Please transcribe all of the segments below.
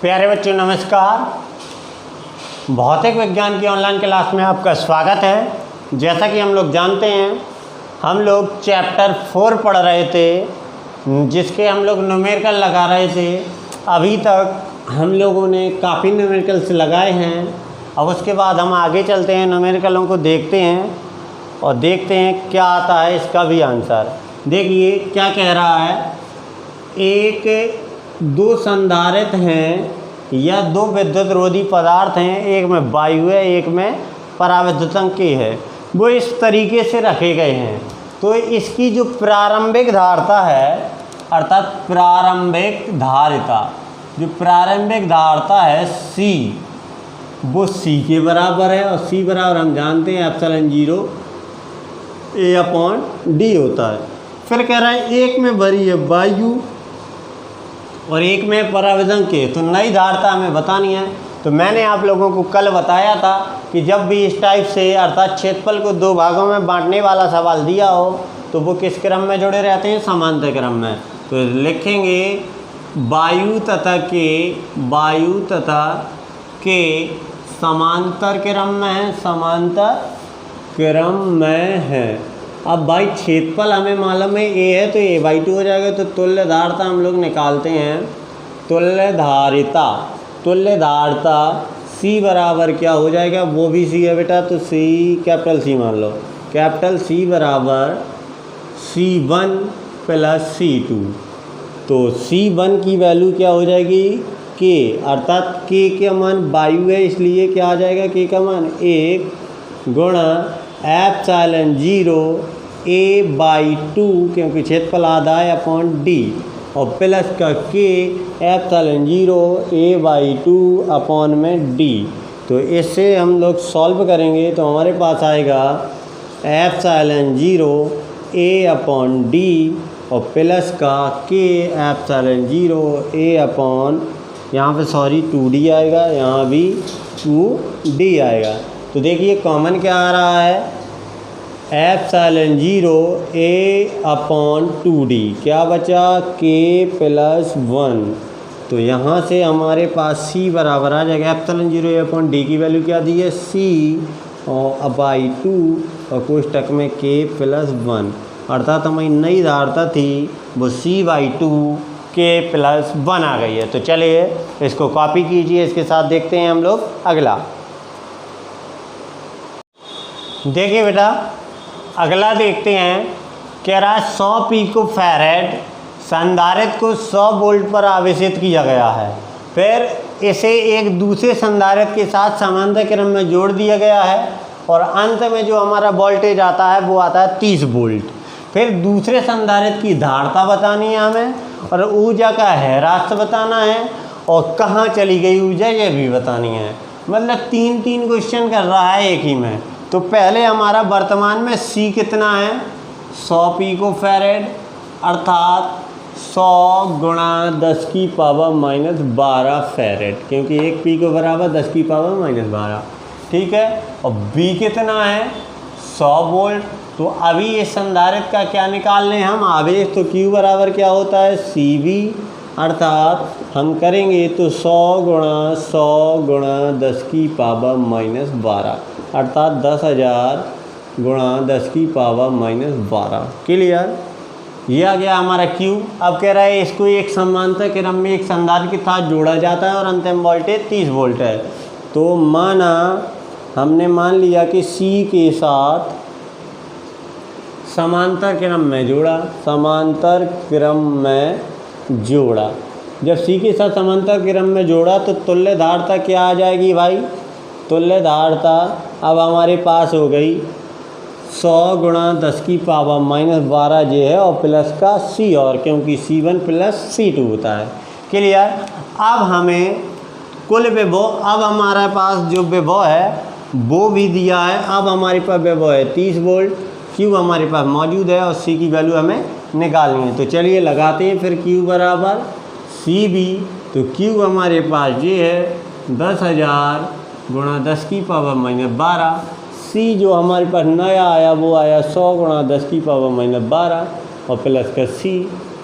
प्यारे बच्चों नमस्कार। भौतिक विज्ञान की ऑनलाइन क्लास में आपका स्वागत है। जैसा कि हम लोग जानते हैं, हम लोग चैप्टर 4 पढ़ रहे थे, जिसके हम लोग न्यूमेरिकल लगा रहे थे। अभी तक हम लोगों ने काफ़ी न्यूमेरिकल्स लगाए हैं। अब उसके बाद हम आगे चलते हैं, न्यूमेरिकलों को देखते हैं और देखते हैं क्या आता है इसका भी आंसर। देखिए क्या कह रहा है, एक दो संधारित्र हैं या दो विद्युत रोधी पदार्थ हैं, एक में वायु है एक में पराविद्युतंकी है, वो इस तरीके से रखे गए हैं। तो इसकी जो प्रारंभिक धारिता है, अर्थात प्रारंभिक धारिता, जो प्रारंभिक धारिता है C, वो C के बराबर है। और C बराबर हम जानते हैं एप्सिलॉन 0 A/d होता है। फिर कह रहा है एक में भरी है वायु और एक में पराविद्युतंकी, तो नई धारिता हमें बतानी है। तो मैंने आप लोगों को कल बताया था कि जब भी इस टाइप से अर्थात क्षेत्रफल को दो भागों में बांटने वाला सवाल दिया हो तो वो किस क्रम में जुड़े रहते हैं, समांतर क्रम में। तो लिखेंगे वायु तथा के समांतर क्रम में है, समांतर क्रम में है। अब भाई क्षेत्रफल हमें मालूम है A है तो A/2 हो जाएगा। तो तुल्य धारिता हम लोग निकालते हैं। तुल्य धारिता C बराबर क्या हो जाएगा, वो भी C है बेटा, तो C कैपिटल C मान लो। कैपिटल C बराबर C1 + C2। तो C1 की वैल्यू क्या हो जाएगी, K, अर्थात K का मान वायु है इसलिए क्या आ जाएगा, K का मान 1 गुणा एप्सिलॉन 0 A/2, क्योंकि क्षेत्रफल आधा है अपॉन D, और प्लस का K एप्सिलॉन 0 A/2 अपॉन में D। तो इससे हम लोग सॉल्व करेंगे तो हमारे पास आएगा एप्सिलॉन 0 A/d और प्लस का K एप्सिलॉन 0 A/, यहाँ पे सॉरी 2D आएगा, यहाँ भी 2D आएगा। तो देखिए कॉमन क्या आ रहा है, एप्सिलॉन 0 A/2D, क्या बचा K + 1। तो यहाँ से हमारे पास C बराबर आ जाएगा एप्सिलॉन 0 A/d की वैल्यू क्या दी है, C और 2 और कोष्टक में K + 1, अर्थात हमारी नई धारिता थी वो C/2 K + 1 आ गई है। तो चलिए इसको कॉपी कीजिए। इसके साथ देखते हैं हम लोग अगला। देखिए बेटा अगला देखते हैं, कह रहा है 100 पिकोफैरेड संधारित्र को 100 वोल्ट पर आवेशित किया गया है। फिर इसे एक दूसरे संधारित्र के साथ समांतर क्रम में जोड़ दिया गया है और अंत में जो हमारा वोल्टेज आता है वो आता है 30 वोल्ट। फिर दूसरे संधारित्र की धारिता बतानी है हमें और ऊर्जा का ह्रास बताना है और कहाँ चली गई ऊर्जा ये भी बतानी है। मतलब 3 क्वेश्चन कर रहा है एक ही में। तो पहले हमारा वर्तमान में C कितना है, 100 पिकोफैरेड, अर्थात 100 × 10⁻⁻12 फैरेड, क्योंकि 1 पिको बराबर 10⁻⁻12, ठीक है। और B कितना है, 100 वोल्ट। तो अभी इस संधारित्र का क्या निकाल लें हम, आवेश। तो Q बराबर क्या होता है, CV, अर्थात हम करेंगे तो 100 × 10⁻12, अर्थात 10,000 × 10⁻12। क्लियर, ये आ गया हमारा Q। अब कह रहा है इसको एक समांतर क्रम में एक संधारित्र के साथ जोड़ा जाता है और अंतिम वोल्टेज 30 वोल्ट है। तो हमने मान लिया कि C के साथ समांतर क्रम में जोड़ा, जब C के साथ समांतर क्रम में जोड़ा तो तुल्य धारिता क्या आ जाएगी भाई, तुल्य धारिता अब हमारे पास हो गई 100 × 10⁻12 जो है और प्लस का C, और क्योंकि C1 + C2 होता है। क्लियर। अब हमें कुल विभव, अब हमारे पास जो विभव है वो भी दिया है। अब हमारे पास विभव है 30 वोल्ट, Q हमारे पास मौजूद है और C की वैल्यू हमें निकालनी है। तो चलिए लगाते हैं फिर Q बराबर CV। तो Q हमारे पास ये है 10,000 × 10⁻12। C जो हमारे पास नया आया वो आया 100 × 10⁻12 और प्लस का C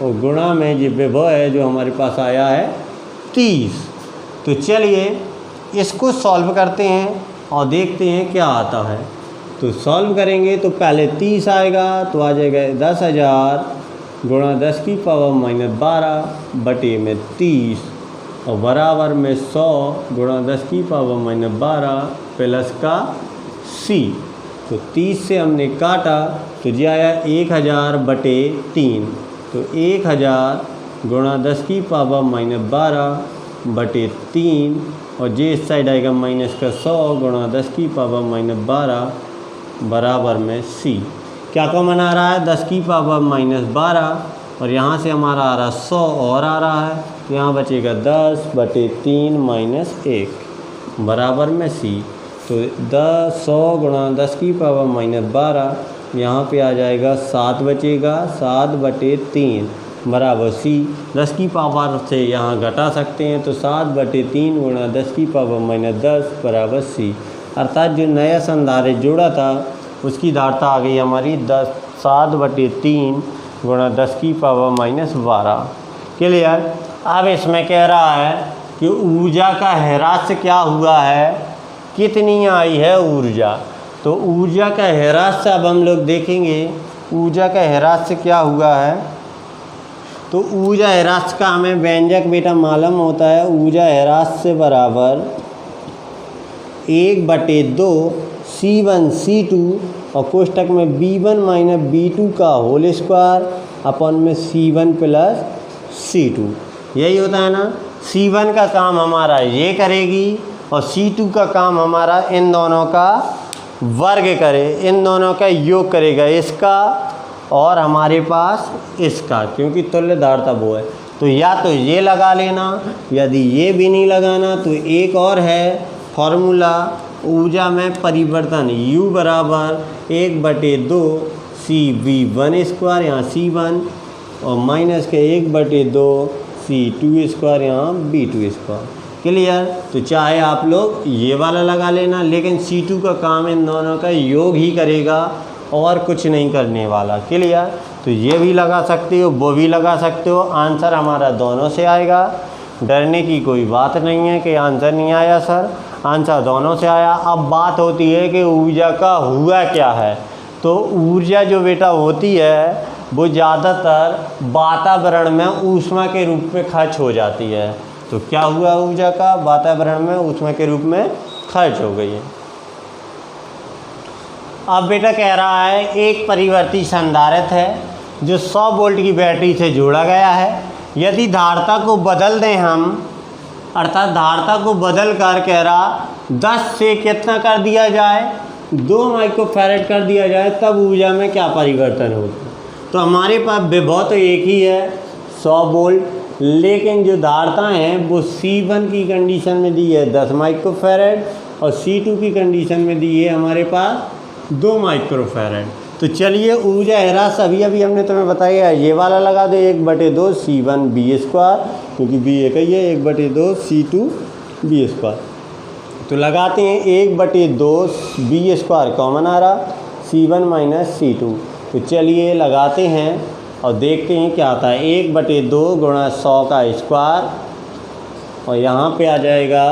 और गुणा में जो विभव है जो हमारे पास आया है 30। तो चलिए इसको सॉल्व करते हैं और देखते हैं क्या आता है। तो सॉल्व करेंगे तो पहले 30 आएगा, तो आ जाएगा 10,000 गुणा 10 की पावर -12 बटे में 30 और बराबर में 100 गुणा 10 की पावर -12 प्लस का c। तो 30 से हमने काटा तो ये आया 1000 बटे 3। तो 1000 गुणा 10 की पावर -12 बटे 3 और जे इस साइड आएगा माइनस का 100 गुणा 10 की पावर -12 बराबर में c। क्या कॉमन आ रहा है? 10 की पावर -12 और यहाँ से हमारा आ रहा 100 और आ रहा है, तो यहाँ बचेगा 10 बटे 3 - 1 बराबर में c। तो 100 गुणा 10 की पावर -12 यहाँ पे आ जाएगा 7 बचेगा, 7 बटे 3 बराबर c। 10 की पावर से यहाँ घटा सकते हैं, तो 7 बटे 3 गुणा 10 की पावर -10 बराबर c। अर्थात जो नया संधारित्र जोड़ा था उसकी धारता आ गई हमारी 7 बटे 3 गुणा 10 की पावर -12। क्लियर? अब इसमें कह रहा है कि ऊर्जा का ह्रास क्या हुआ है, कितनी आई है ऊर्जा। तो ऊर्जा का ह्रास अब हम लोग देखेंगे ऊर्जा का ह्रास क्या हुआ है। तो ऊर्जा ह्रास का हमें व्यंजक बेटा मालूम होता है, ऊर्जा ह्रास से बराबर 1/2 C1 C2 और कोष्टक में B1 - B2 का होल स्क्वायर अपन में C1 प्लस C2। यही होता है ना। C1 का काम हमारा ये करेगी और C2 का काम हमारा इन दोनों का वर्ग करे, इन दोनों का योग करेगा, इसका और हमारे पास इसका, क्योंकि तुल्य धारता वो है। तो या तो ये लगा लेना, यदि ये भी नहीं लगाना तो एक और है फॉर्मूला ऊर्जा में परिवर्तन U बराबर 1/2 CV1 स्क्वायर यहाँ C1 और माइनस के 1/2 C2 स्क्वायर यहाँ B2 स्क्वायर। क्लियर? तो चाहे आप लोग ये वाला लगा लेना, लेकिन C2 का काम इन दोनों का योग ही करेगा और कुछ नहीं करने वाला। क्लियर? तो ये भी लगा सकते हो, वो भी लगा सकते हो। आंसर हमारा दोनों से आएगा, डरने की कोई बात नहीं है कि आंसर नहीं आया सर, आंसर दोनों से आया। अब बात होती है कि ऊर्जा का हुआ क्या है। तो ऊर्जा जो बेटा होती है वो ज़्यादातर वातावरण में ऊष्मा के रूप में खर्च हो जाती है। तो क्या हुआ ऊर्जा का? वातावरण में ऊष्मा के रूप में खर्च हो गई है। अब बेटा कह रहा है एक परिवर्ती संधारित्र है जो 100 वोल्ट की बैटरी से जोड़ा गया है। यदि धारता को बदल दें हम, अर्थात धारता को बदल कर कह रहा 10 से कितना कर दिया जाए, 2 माइक्रोफैरड कर दिया जाए, तब ऊर्जा में क्या परिवर्तन होगा। तो हमारे पास विभव तो एक ही है 100 वोल्ट, लेकिन जो धारता हैं वो C1 की कंडीशन में दी है 10 माइक्रोफैरड और C2 की कंडीशन में दी है हमारे पास 2 माइक्रोफैरड। तो चलिए ऊर्जा ह्रास अभी हमने तुम्हें बताया, ये वाला लगा दो 1/2 C1 B स्क्वायर, क्योंकि B एक ही है, 1/2 C2 B स्क्वायर। तो लगाते हैं 1/2 B स्क्वायर कॉमन आ रहा, C1 - C2। तो चलिए लगाते हैं और देखते हैं क्या आता है। 1/2 गुणा 100 का स्क्वायर और यहाँ पे आ जाएगा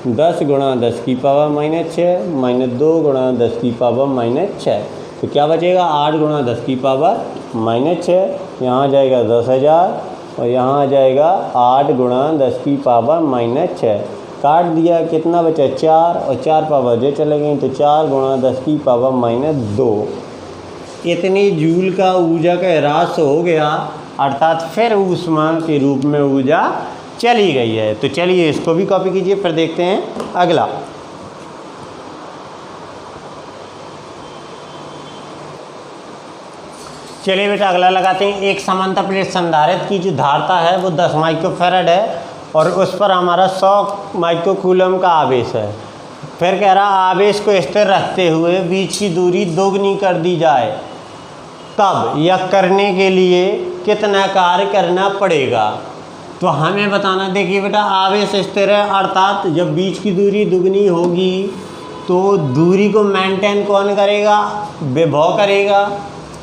10 गुणा 10 की पावर -6 -2 गुणा 10 की पावर -6। तो क्या बचेगा 8 गुणा 10 की पावर -6, यहाँ आ जाएगा 10,000 और यहाँ आ जाएगा 8 गुणा 10 की पावर -6। काट दिया, कितना बचा 4 और 4 पावर जो चले गई, तो 4 गुणा 10 की पावर -2। इतनी जूल का ऊर्जा का ह्रास हो गया, अर्थात फिर ऊष्मा के रूप में ऊर्जा चली गई है। तो चलिए इसको भी कॉपी कीजिए, फिर देखते हैं अगला। चलिए बेटा अगला लगाते हैं। एक समांतर प्लेट संधारित्र की जो धारता है वो 10 माइक्रोफैरड है और उस पर हमारा 100 माइक्रोकूलम का आवेश है। फिर कह रहा आवेश को स्थिर रखते हुए बीच की दूरी दोगुनी कर दी जाए, तब यह करने के लिए कितना कार्य करना पड़ेगा। तो हमें बताना, देखिए बेटा आवेश स्थिर है, अर्थात जब बीच की दूरी दुगनी होगी तो दूरी को मेंटेन कौन करेगा, विभव करेगा,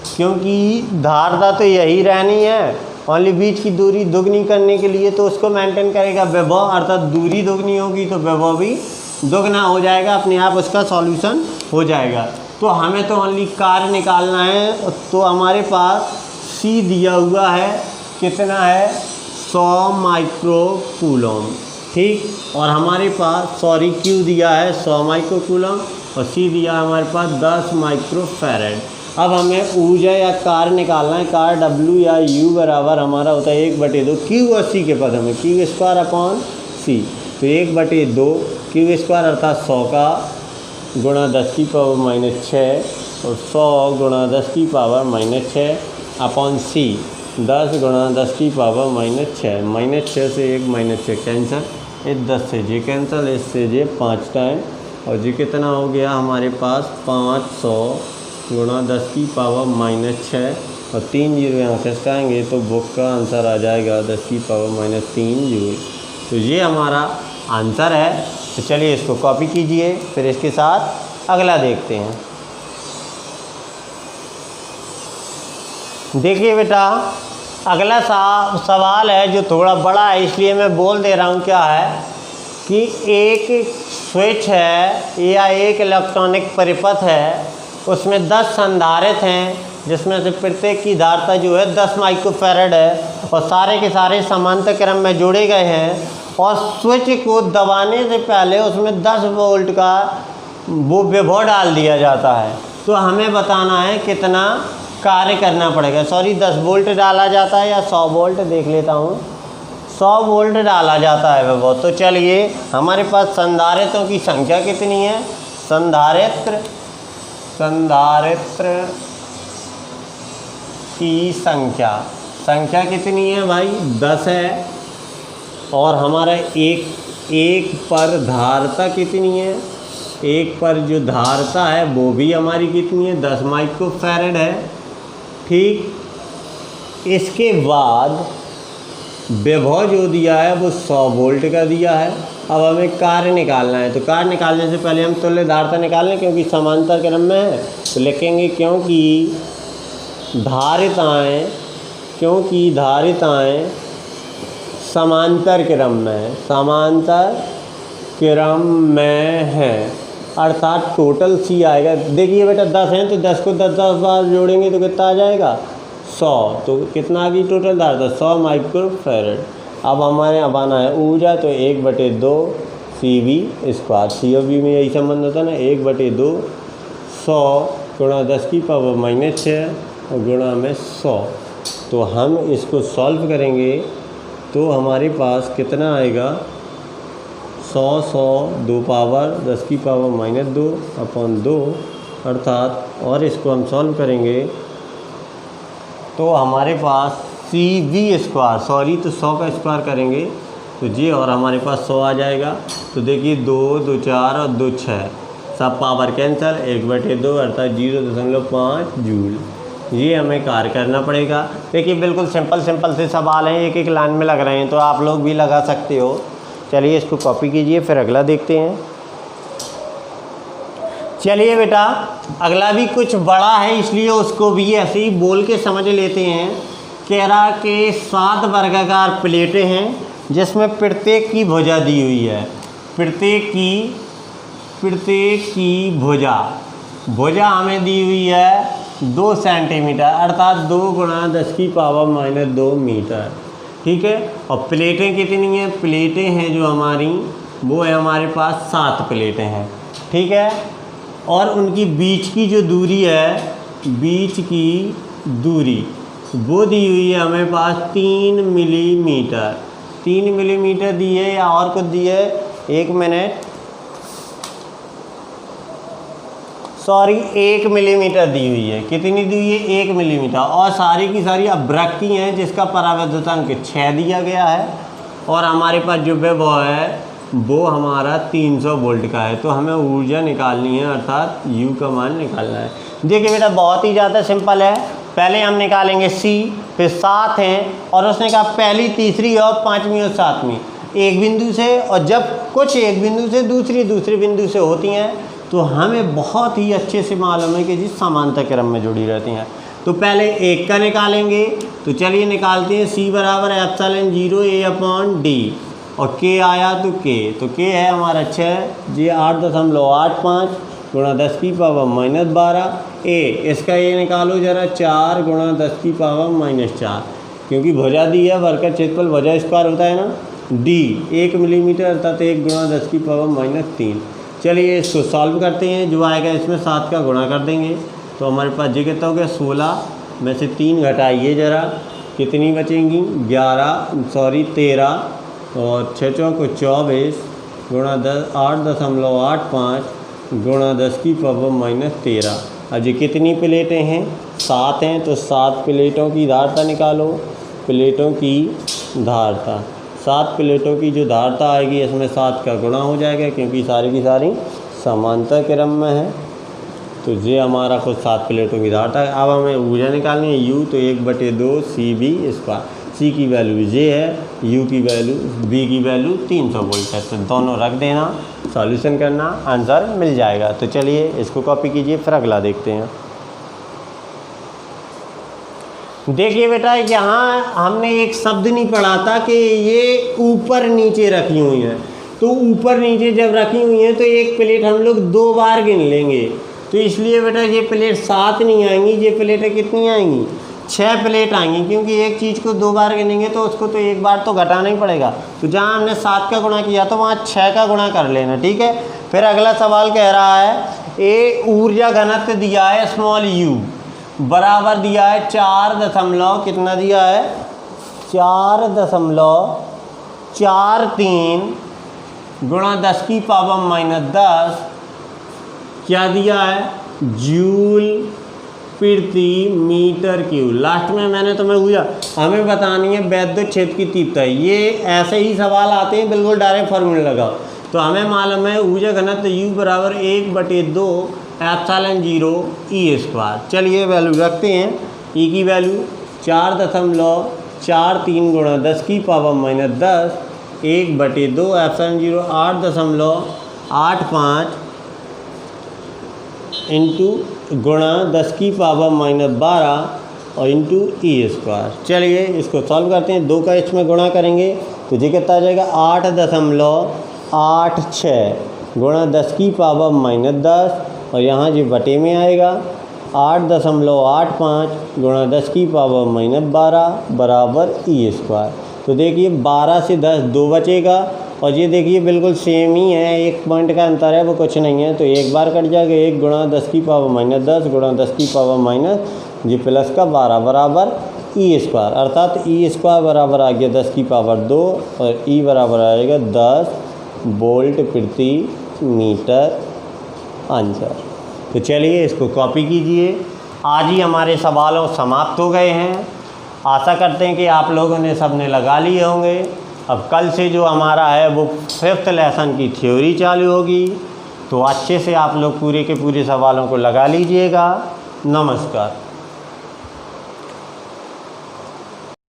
क्योंकि धारता तो यही रहनी है। ओनली बीच की दूरी दुगनी करने के लिए तो उसको मेंटेन करेगा विभव, अर्थात दूरी दुगनी होगी तो विभव भी दुगना हो जाएगा, अपने आप उसका सॉल्यूशन हो जाएगा। तो हमें तो ओनली कार्य निकालना है, तो हमारे पास C दिया हुआ है, कितना है 100 माइक्रो कूलम, ठीक। और हमारे पास Q दिया है 100 माइक्रो कूलम और C दिया है हमारे पास 10 माइक्रो फैरेड। अब हमें ऊर्जा या कार्य निकालना है। कार्य W या U बराबर हमारा होता है 1/2 Q और C के पद में Q² C, तो 1/2 Q² अर्थात 100 का गुणा 10 की पावर -6 और 100 गुणा 10 की पावर -6 अपॉन C 10 गुणा 10 की पावर -6 से 1 -6 कैंसिल, ये 10 से जे कैंसिल, इससे जे 5 टाइम और जी कितना हो गया हमारे पास 500 गुणा 10 की पावर -6 और 3 जीरो यहाँ से हटाएंगे तो बुक का आंसर आ जाएगा 10 की पावर -3 जूल। तो ये हमारा आंसर है। तो चलिए इसको कॉपी कीजिए, फिर इसके साथ अगला देखते हैं। देखिए बेटा, अगला सवाल है जो थोड़ा बड़ा है, इसलिए मैं बोल दे रहा हूँ क्या है कि एक स्विच है या एक इलेक्ट्रॉनिक परिपथ है, उसमें 10 संधारित्र हैं जिसमें से प्रत्येक की धारिता जो है 10 माइक्रोफैरड है और सारे के सारे समांतर क्रम में जोड़े गए हैं और स्विच को दबाने से पहले उसमें 10 वोल्ट का वो विभव डाल दिया जाता है। तो हमें बताना है कितना कार्य करना पड़ेगा। 10 वोल्ट डाला जाता है या 100 वोल्ट, देख लेता हूँ, 100 वोल्ट डाला जाता है विभव। तो चलिए हमारे पास संधारित्रों की संख्या कितनी है, संधारित्र की संख्या कितनी है भाई, 10 है। और हमारा एक पर धारिता कितनी है, एक पर जो धारिता है वो भी हमारी कितनी है, 10 माइक्रोफैरड है, ठीक। इसके बाद विभव जो दिया है वो 100 वोल्ट का दिया है। अब हमें कार्य निकालना है, तो कार्य निकालने से पहले हम तुल्य धारिता निकाल लें क्योंकि समांतर क्रम में है। तो लिखेंगे क्योंकि धारिताएं समांतर क्रम में है, अर्थात टोटल C आएगा। देखिए बेटा 10 हैं तो 10 को 10 बार जोड़ेंगे तो कितना आ जाएगा 100, तो कितना आ गई टोटल धारिता 100 माइक्रोफैरड। अब हमारे यहाँ आना है ऊर्जा, तो 1/2 CV², C और B में यही संबंध होता है ना, 1/2 100 गुणा 10 की पावर -6 और गुणा में 100। तो हम इसको सॉल्व करेंगे तो हमारे पास कितना आएगा 100 2 पावर 10 की पावर -2 अपॉन 2 अर्थात, और इसको हम सॉल्व करेंगे तो हमारे पास CV², तो 100 का स्क्वायर करेंगे तो जी, और हमारे पास 100 आ जाएगा। तो देखिए 2 2 4 और 2 6 सब पावर कैंसिल, 1/2 अर्थात 0.5 जूल। ये हमें कार्य करना पड़ेगा। देखिए बिल्कुल सिंपल से सवाल हैं, एक लाइन में लग रहे हैं, तो आप लोग भी लगा सकते हो। चलिए इसको कॉपी कीजिए, फिर अगला देखते हैं। चलिए बेटा, अगला भी कुछ बड़ा है इसलिए उसको भी ऐसे ही बोल के समझ लेते हैं। कह रहा के 7 वर्गाकार प्लेटें हैं जिसमें प्रत्येक की भुजा दी हुई है, प्रत्येक की भुजा हमें दी हुई है 2 सेंटीमीटर, अर्थात 2 गुणा 10 की पावर -2 मीटर, ठीक है। और प्लेटें कितनी हैं, प्लेटें हैं जो हमारी वो है हमारे पास 7 प्लेटें हैं, ठीक है। और उनकी बीच की जो दूरी है, बीच की दूरी वो दी हुई है हमें पास 3 मिलीमीटर, 3 मिलीमीटर दी है या और कुछ दी है, 1 मिनट, 1 मिलीमीटर दी हुई है। कितनी दी हुई है, 1 मिलीमीटर। और सारी की सारी अवृत्ति हैं जिसका परावर्तनांक 6 दिया गया है। और हमारे पास जो विभव है वो हमारा 300 वोल्ट का है। तो हमें ऊर्जा निकालनी है, अर्थात U का मान निकालना है। देखिए बेटा बहुत ही ज़्यादा सिंपल है। पहले हम निकालेंगे C, फिर 7 हैं और उसने कहा पहली, तीसरी और 5वीं और 7वीं एक बिंदु से, और जब कुछ एक बिंदु से दूसरे बिंदु से होती हैं तो हमें बहुत ही अच्छे से मालूम है कि जी समांतर क्रम में जुड़ी रहती हैं। तो पहले एक का निकालेंगे, तो चलिए निकालते हैं। C बराबर एप्सिलॉन 0 A/D और K आया तो K है हमारा 6 जी 8.85 गुणा 10 की पावर -12। A इसका ये निकालो ज़रा 4 गुणा 10 की पावर -4, क्योंकि भुजा दी है, वर्ग का क्षेत्रफल भुजा स्क्वायर होता है ना। D 1 मिलीमीटर अर्थात 1 गुणा 10 की पावर -3। चलिए इसको सॉल्व करते हैं, जो आएगा इसमें 7 का गुणा कर देंगे तो हमारे पास जी कितना हो गया 16 में से 3 घटाइए ज़रा, कितनी बचेंगी 13 और 6 चौको 24 गुणा 8.85 गुणा 10 की पावर -13। अब ये कितनी प्लेटें हैं 7 हैं, तो 7 प्लेटों की धारता निकालो। प्लेटों की धारता 7 प्लेटों की जो धारता आएगी इसमें 7 का गुणा हो जाएगा, क्योंकि सारी की सारी समांतर क्रम में है। तो ये हमारा कुछ 7 प्लेटों की धारता है। अब हमें ऊर्जा निकालनी है U, तो 1/2 CV²। C की वैल्यू J है, U की वैल्यू B की वैल्यू 300 वोल्ट है। तो दोनों रख देना, सॉल्यूशन करना, आंसर मिल जाएगा। तो चलिए इसको कॉपी कीजिए, फिर अगला देखते हैं। देखिए बेटा, यहाँ हमने एक शब्द नहीं पढ़ा था कि ये ऊपर नीचे रखी हुई हैं। तो ऊपर नीचे जब रखी हुई हैं तो एक प्लेट हम लोग 2 बार गिन लेंगे। तो इसलिए बेटा ये प्लेट 7 नहीं आएंगी, ये प्लेटें कितनी आएंगी 6 प्लेट आएंगी, क्योंकि एक चीज़ को 2 बार गिनेंगे तो उसको तो एक बार तो घटाना ही पड़ेगा। तो जहाँ हमने 7 का गुणा किया तो वहाँ 6 का गुणा कर लेना, ठीक है। फिर अगला सवाल कह रहा है ऊर्जा घनत्व दिया है स्मॉल u बराबर दिया है 4 कितना दिया है 4.43 गुणा 10 की पावर -10 क्या दिया है जूल प्रति मीटर क्यूब। लास्ट में मैंने तुम्हें पूछा हमें बतानी है वैद्युत क्षेत्र की तीव्रता। ये ऐसे ही सवाल आते हैं, बिल्कुल डायरेक्ट फार्मूला लगाओ। तो हमें मालूम है ऊर्जा घनत्व U बराबर 1/2 एप्सिलॉन 0 E²। चलिए वैल्यू रखते हैं। E की वैल्यू 4.43 गुणा 10 की पावर -10 1/2 एप्सिलॉन 0 8.85 इंटू गुणा 10 की पावर -12 और इंटू E²। चलिए इसको सॉल्व करते हैं। 2 का इसमें गुणा करेंगे तो ये कितना आ जाएगा 8.86 गुणा 10 की पावर -10 और यहाँ ये बटे में आएगा 8.85 गुणा 10 की पावर -12 बराबर E²। तो देखिए 12 से 10 2 बचेगा और ये देखिए बिल्कुल सेम ही है, 1 पॉइंट का अंतर है, वो कुछ नहीं है। तो एक बार कट जाएगा 1 गुणा 10 की पावर -10 गुणा 10 की पावर जी प्लस का 12 बराबर E²। अर्थात E² बराबर आ गया 10 की पावर 2 और E बराबर आएगा 10 वोल्ट प्रति मीटर आंसर। तो चलिए इसको कॉपी कीजिए। आज ही हमारे सवालों समाप्त हो गए हैं। आशा करते हैं कि आप लोगों ने सबने लगा लिए होंगे। अब कल से जो हमारा है वो 5th लेसन की थ्योरी चालू होगी, तो अच्छे से आप लोग पूरे के पूरे सवालों को लगा लीजिएगा। नमस्कार।